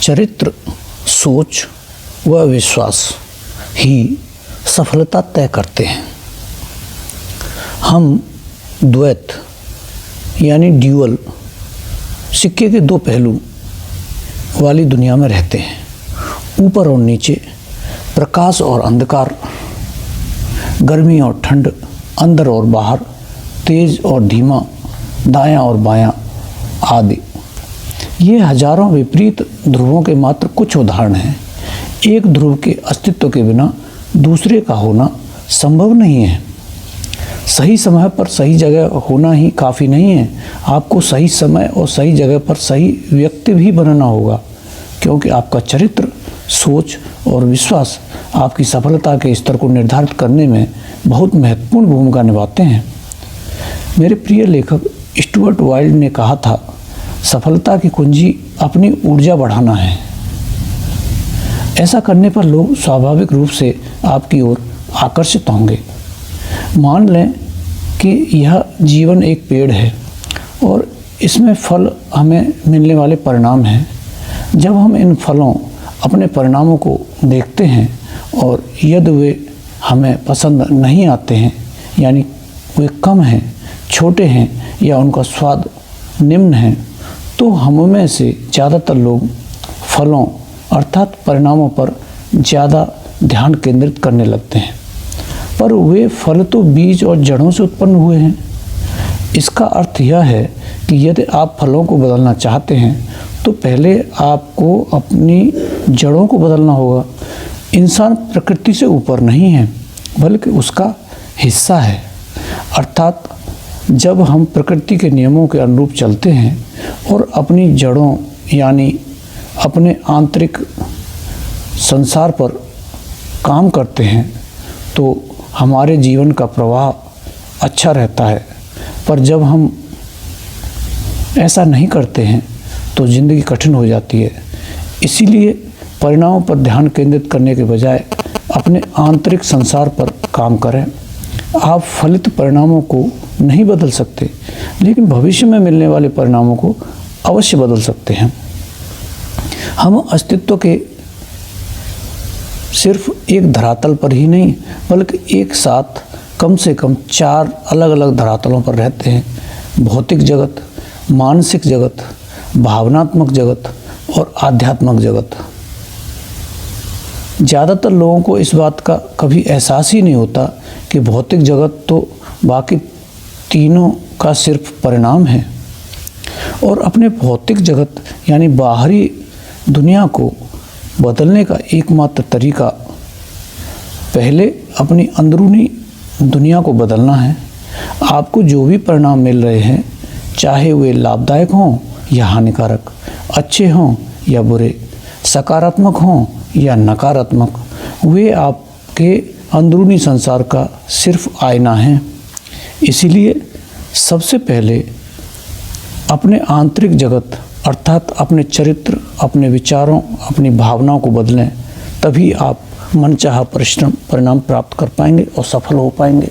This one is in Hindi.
चरित्र, सोच व विश्वास ही सफलता तय करते हैं। हम द्वैत यानी ड्यूअल सिक्के के दो पहलू वाली दुनिया में रहते हैं। ऊपर और नीचे, प्रकाश और अंधकार, गर्मी और ठंड, अंदर और बाहर, तेज और धीमा, दायां और बायां आदि। ये हजारों विपरीत ध्रुवों के मात्र कुछ उदाहरण हैं। एक ध्रुव के अस्तित्व के बिना दूसरे का होना संभव नहीं है। सही समय पर सही जगह होना ही काफ़ी नहीं है, आपको सही समय और सही जगह पर सही व्यक्ति भी बनना होगा, क्योंकि आपका चरित्र, सोच और विश्वास आपकी सफलता के स्तर को निर्धारित करने में बहुत महत्वपूर्ण भूमिका निभाते हैं। मेरे प्रिय लेखक स्टुअर्ट वाइल्ड ने कहा था, सफलता की कुंजी अपनी ऊर्जा बढ़ाना है। ऐसा करने पर लोग स्वाभाविक रूप से आपकी ओर आकर्षित होंगे। मान लें कि यह जीवन एक पेड़ है और इसमें फल हमें मिलने वाले परिणाम हैं। जब हम इन फलों, अपने परिणामों को देखते हैं और यदि वे हमें पसंद नहीं आते हैं, यानी वे कम हैं, छोटे हैं या उनका स्वाद निम्न है, तो हम में से ज़्यादातर लोग फलों अर्थात परिणामों पर ज़्यादा ध्यान केंद्रित करने लगते हैं। पर वे फल तो बीज और जड़ों से उत्पन्न हुए हैं। इसका अर्थ यह है कि यदि आप फलों को बदलना चाहते हैं तो पहले आपको अपनी जड़ों को बदलना होगा। इंसान प्रकृति से ऊपर नहीं है, बल्कि उसका हिस्सा है। अर्थात जब हम प्रकृति के नियमों के अनुरूप चलते हैं और अपनी जड़ों यानी अपने आंतरिक संसार पर काम करते हैं तो हमारे जीवन का प्रवाह अच्छा रहता है। पर जब हम ऐसा नहीं करते हैं तो ज़िंदगी कठिन हो जाती है। इसीलिए परिणामों पर ध्यान केंद्रित करने के बजाय अपने आंतरिक संसार पर काम करें। आप फलित परिणामों को नहीं बदल सकते, लेकिन भविष्य में मिलने वाले परिणामों को अवश्य बदल सकते हैं। हम अस्तित्व के सिर्फ एक धरातल पर ही नहीं, बल्कि एक साथ कम से कम 4 अलग अलग धरातलों पर रहते हैं। भौतिक जगत, मानसिक जगत, भावनात्मक जगत और आध्यात्मिक जगत। ज़्यादातर लोगों को इस बात का कभी एहसास ही नहीं होता कि भौतिक जगत तो बाकी तीनों का सिर्फ परिणाम है। और अपने भौतिक जगत यानी बाहरी दुनिया को बदलने का एकमात्र तरीका पहले अपनी अंदरूनी दुनिया को बदलना है। आपको जो भी परिणाम मिल रहे हैं, चाहे वे लाभदायक हों या हानिकारक, अच्छे हों या बुरे, सकारात्मक हों या नकारात्मक, वे आपके अंदरूनी संसार का सिर्फ आईना है। इसीलिए सबसे पहले अपने आंतरिक जगत अर्थात अपने चरित्र, अपने विचारों, अपनी भावनाओं को बदलें, तभी आप मनचाहा परिणाम प्राप्त कर पाएंगे और सफल हो पाएंगे।